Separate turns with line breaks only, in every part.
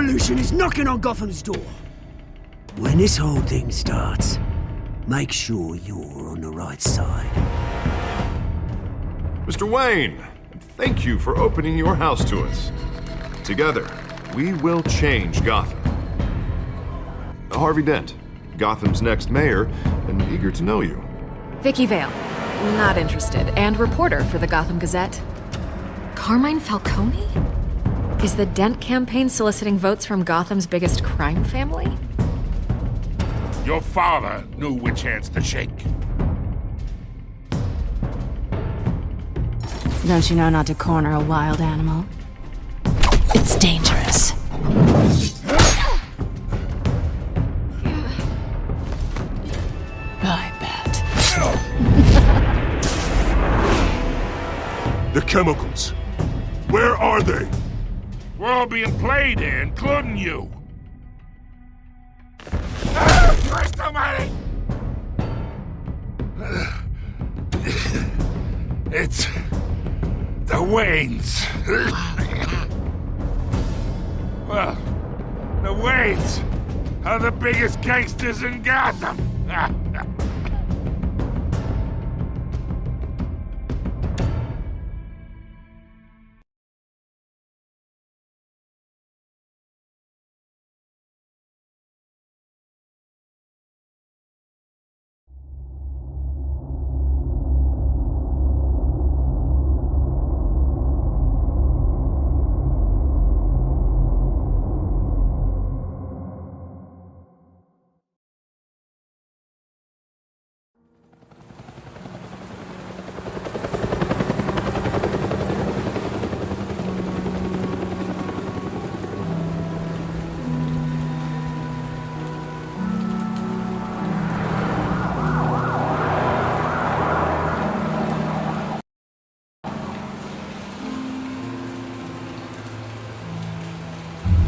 revolution is knocking on Gotham's door. When this whole thing starts, make sure you're on the right side.
Mr. Wayne, thank you for opening your house to us. Together, we will change Gotham. Harvey Dent, Gotham's next mayor, and eager to know you.
Vicky Vale, not interested, and reporter for the Gotham Gazette. Carmine Falcone? Is the Dent campaign soliciting votes from Gotham's biggest crime family?
Your father knew which hands to shake.
Don't you know not to corner a wild animal? It's dangerous. I bet.
The chemicals. Where are they?
We're all being played here, including you. Christ almighty! It's the Waynes. Well, the Waynes are the biggest gangsters in Gotham.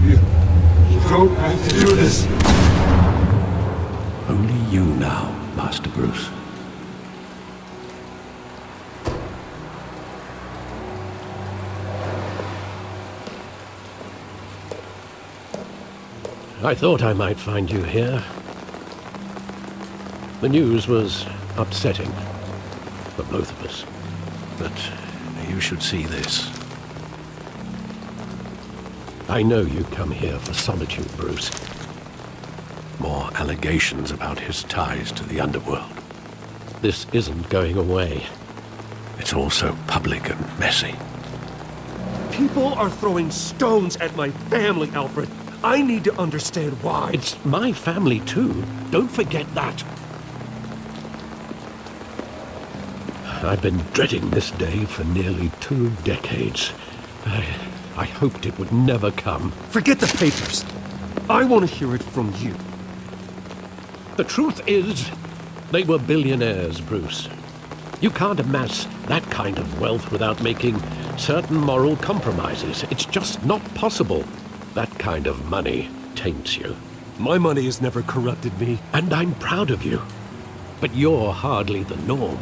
You don't have to do this.
Only you now, Master Bruce. I thought I might find you here. The news was upsetting for both of us. But you should see this. I know you come here for solitude, Bruce. More allegations about his ties to the underworld. This isn't going away. It's all so public and messy.
People are throwing stones at my family, Alfred. I need to understand why.
It's my family, too. Don't forget that. I've been dreading this day for nearly 2 decades. I hoped it would never come.
Forget the papers. I want to hear it from you.
The truth is, they were billionaires, Bruce. You can't amass that kind of wealth without making certain moral compromises. It's just not possible. That kind of money taints you.
My money has never corrupted me.
And I'm proud of you. But you're hardly the norm.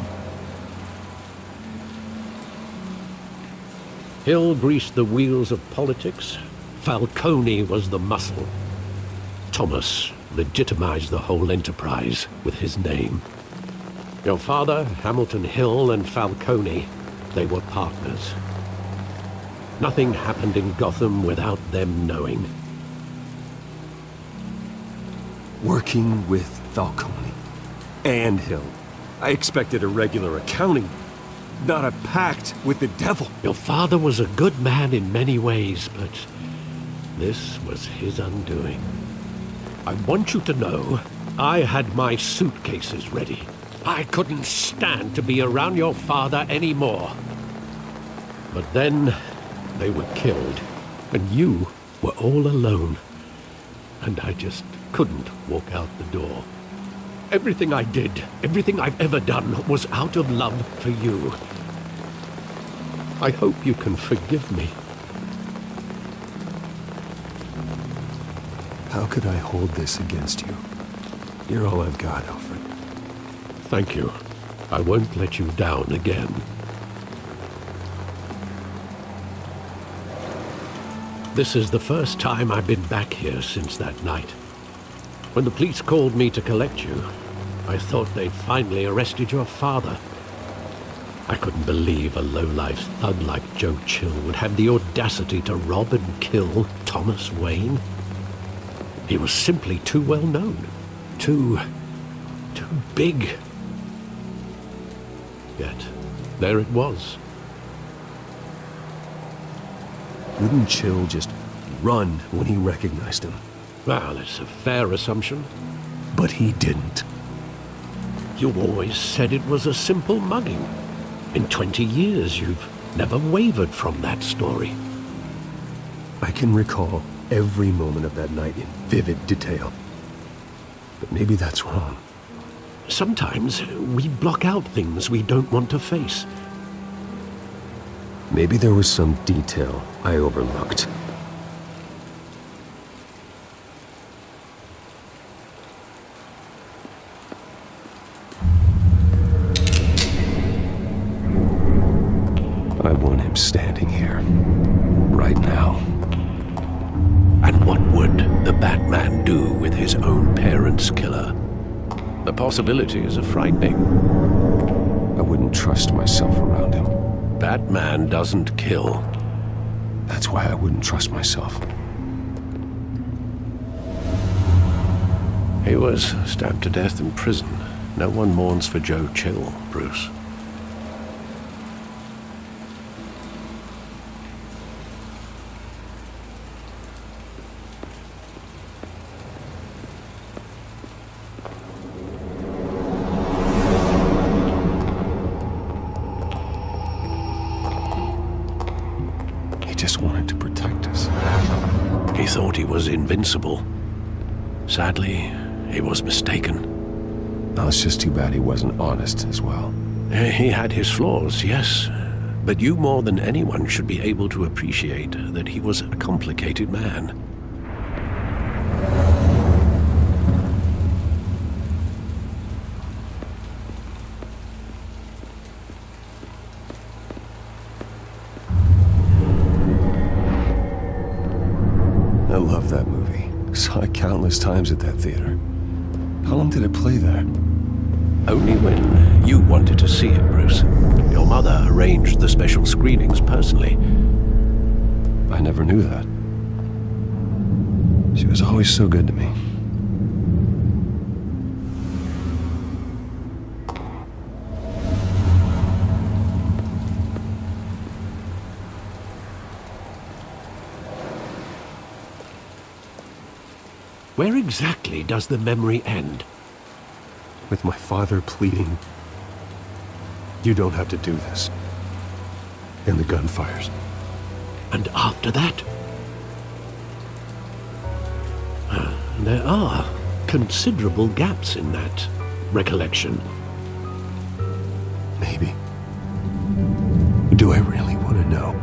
Hill greased the wheels of politics. Falcone was the muscle. Thomas legitimized the whole enterprise with his name. Your father, Hamilton Hill, and Falcone, they were partners. Nothing happened in Gotham without them knowing.
Working with Falcone and Hill. I expected a regular accounting, not a pact with the devil.
Your father was a good man in many ways, but this was his undoing. I want you to know, I had my suitcases ready. I couldn't stand to be around your father anymore. But then, they were killed, and you were all alone. And I just couldn't walk out the door. Everything I did, everything I've ever done, was out of love for you. I hope you can forgive me.
How could I hold this against you? You're all I've got, Alfred.
Thank you. I won't let you down again. This is the first time I've been back here since that night. When the police called me to collect you, I thought they'd finally arrested your father. I couldn't believe a low-life thug like Joe Chill would have the audacity to rob and kill Thomas Wayne. He was simply too well known. Too big. Yet, there it was.
Wouldn't Chill just run when he recognized him?
Well, it's a fair assumption.
But he didn't.
You always said it was a simple mugging. In 20 years, you've never wavered from that story.
I can recall every moment of that night in vivid detail. But maybe that's wrong.
Sometimes we block out things we don't want to face.
Maybe there was some detail I overlooked. I want him standing here, right now.
And what would the Batman do with his own parents' killer? The possibilities are frightening.
I wouldn't trust myself around him.
Batman doesn't kill.
That's why I wouldn't trust myself.
He was stabbed to death in prison. No one mourns for Joe Chill, Bruce.
He just wanted to protect us.
He thought he was invincible. Sadly, he was mistaken.
Now, it's just too bad he wasn't honest as well.
He had his flaws, yes. But you more than anyone should be able to appreciate that he was a complicated man.
I love that movie. Saw it countless times at that theater. How long did it play there?
Only when you wanted to see it, Bruce. Your mother arranged the special screenings personally.
I never knew that. She was always so good to me.
Where exactly does the memory end?
With my father pleading, "You don't have to do this." And the gunfires.
And after that? There are considerable gaps in that recollection.
Maybe. Do I really want to know?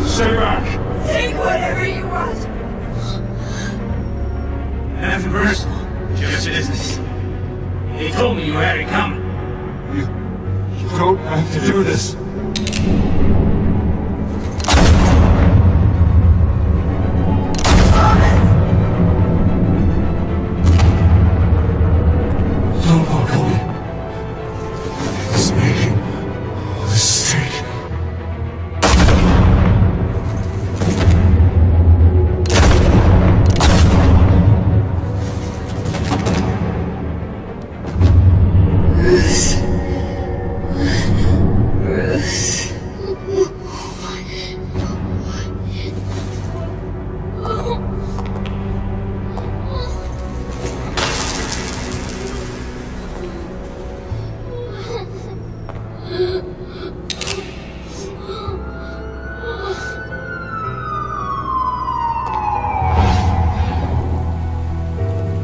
Stay back!
Take whatever you want.
Nothing personal, just business. He told me you had it coming.
You don't have to do this. Don't follow me. He's making a mistake.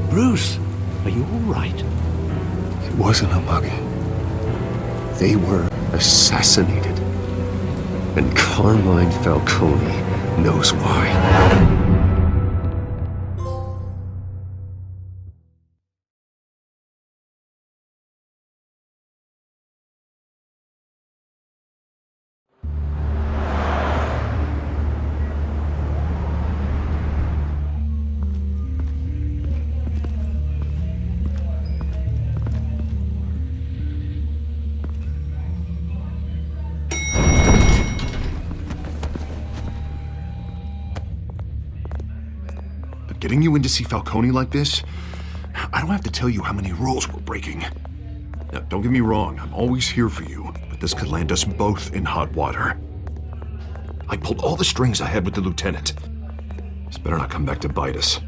Bruce, are you all right?
It wasn't a mugging. They were assassinated. And Carmine Falcone knows why.
Getting you in to see Falcone like this? I don't have to tell you how many rules we're breaking. Now, don't get me wrong, I'm always here for you, but this could land us both in hot water. I pulled all the strings I had with the lieutenant. This better not come back to bite us.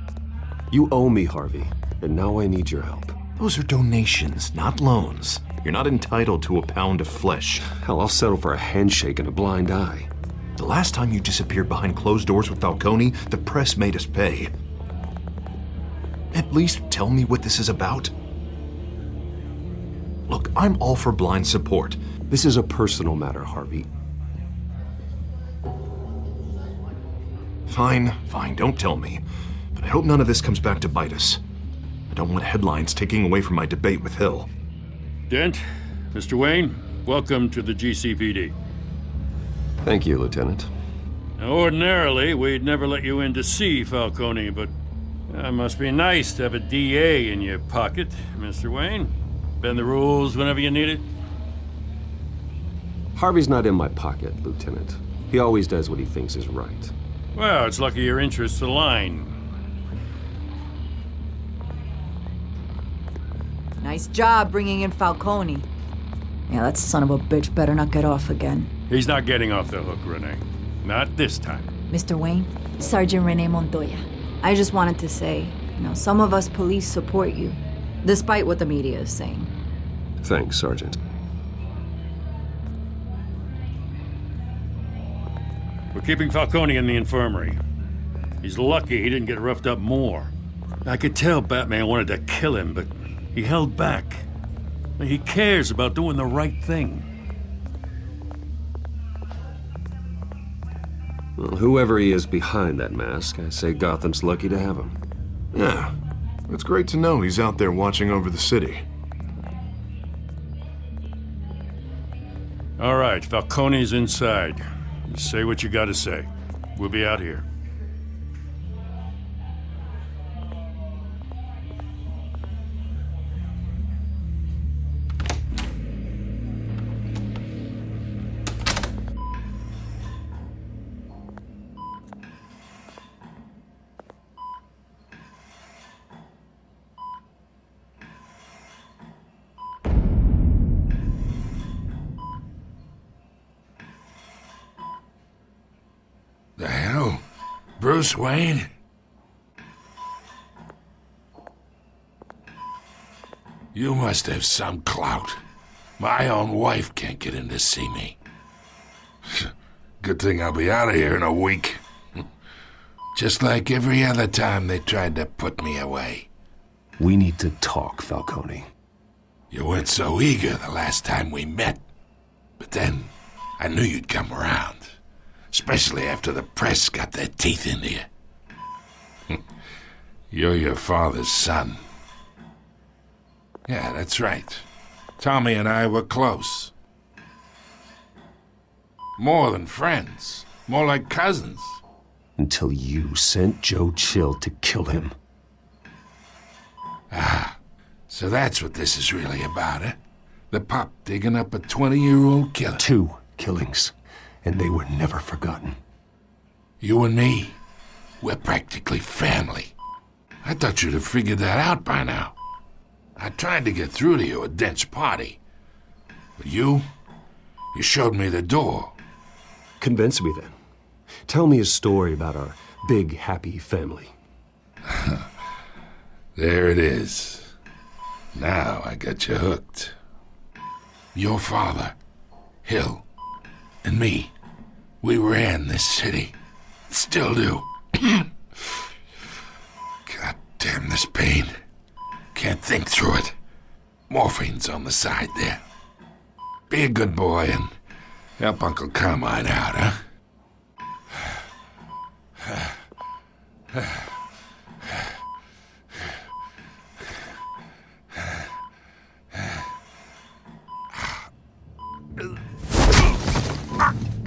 You owe me, Harvey, and now I need your help.
Those are donations, not loans. You're not entitled to a pound of flesh.
Hell, I'll settle for a handshake and a blind eye.
The last time you disappeared behind closed doors with Falcone, the press made us pay. At least tell me what this is about. Look, I'm all for blind support.
This is a personal matter, Harvey.
Fine, don't tell me. But I hope none of this comes back to bite us. I don't want headlines taking away from my debate with Hill.
Dent, Mr. Wayne, welcome to the GCPD.
Thank you, Lieutenant.
Now, ordinarily, we'd never let you in to see Falcone, but it must be nice to have a DA in your pocket, Mr. Wayne. Bend the rules whenever you need it.
Harvey's not in my pocket, Lieutenant. He always does what he thinks is right.
Well, it's lucky your interests align.
Nice job bringing in Falcone. Yeah, that son of a bitch better not get off again.
He's not getting off the hook, Renee. Not this time.
Mr. Wayne, Sergeant Renee Montoya. I just wanted to say, some of us police support you, despite what the media is saying.
Thanks, Sergeant.
We're keeping Falcone in the infirmary. He's lucky he didn't get roughed up more. I could tell Batman wanted to kill him, but he held back. He cares about doing the right thing.
Well, whoever he is behind that mask, I say Gotham's lucky to have him.
Yeah, it's great to know he's out there watching over the city.
All right, Falcone's inside. Say what you gotta say. We'll be out here.
The hell? Bruce Wayne? You must have some clout. My own wife can't get in to see me. Good thing I'll be out of here in a week. Just like every other time they tried to put me away.
We need to talk, Falcone.
You weren't so eager the last time we met. But then, I knew you'd come around. Especially after the press got their teeth into you. You're your father's son. Yeah, that's right. Tommy and I were close. More than friends. More like cousins.
Until you sent Joe Chill to kill him.
Ah, so that's what this is really about, eh? The pup digging up a 20-year-old killer.
2 killings. And they were never forgotten.
You and me, we're practically family. I thought you'd have figured that out by now. I tried to get through to you at Dent's party. But you showed me the door.
Convince me then. Tell me a story about our big, happy family.
There it is. Now I got you hooked. Your father, Hill, and me, we ran this city. Still do. God damn this pain. Can't think through it. Morphine's on the side there. Be a good boy and Help Uncle Carmine out, huh?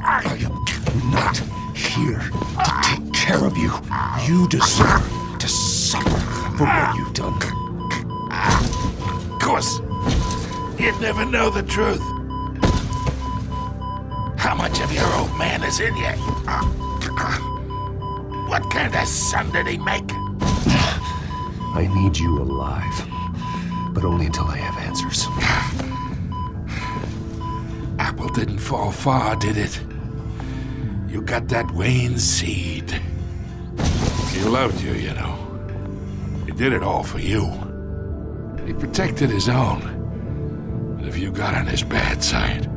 I am not here to take care of you. You deserve to suffer for what you've done.
Of course, you'd never know the truth. How much of your old man is in you? What kind of son did he make?
I need you alive, but only until I have answers.
Apple didn't fall far, did it? You got that Wayne seed. He loved you, you know. He did it all for you. He protected his own. But if you got on his bad side,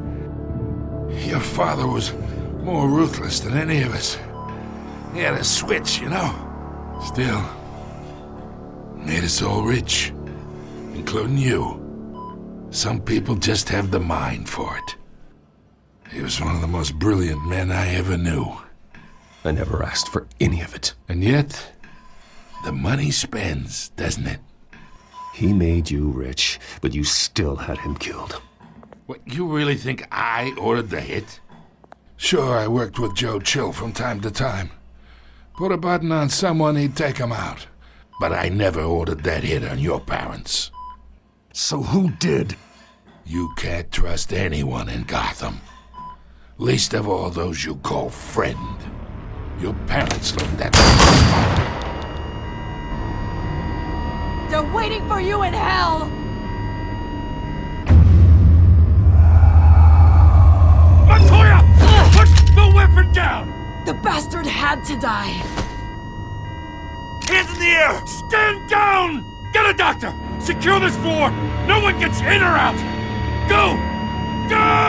your father was more ruthless than any of us. He had a switch, you know. Still, made us all rich, including you. Some people just have the mind for it. He was one of the most brilliant men I ever knew.
I never asked for any of it.
And yet, the money spends, doesn't it?
He made you rich, but you still had him killed.
What, you really think I ordered the hit? Sure, I worked with Joe Chill from time to time. Put a button on someone, he'd take him out. But I never ordered that hit on your parents.
So who did?
You can't trust anyone in Gotham. Least of all those you call friend. Your parents learned that.
They're waiting for you in hell!
Montoya! Put the weapon down!
The bastard had to die!
Hands in the air! Stand down! Get a doctor! Secure this floor! No one gets in or out! Go! Go!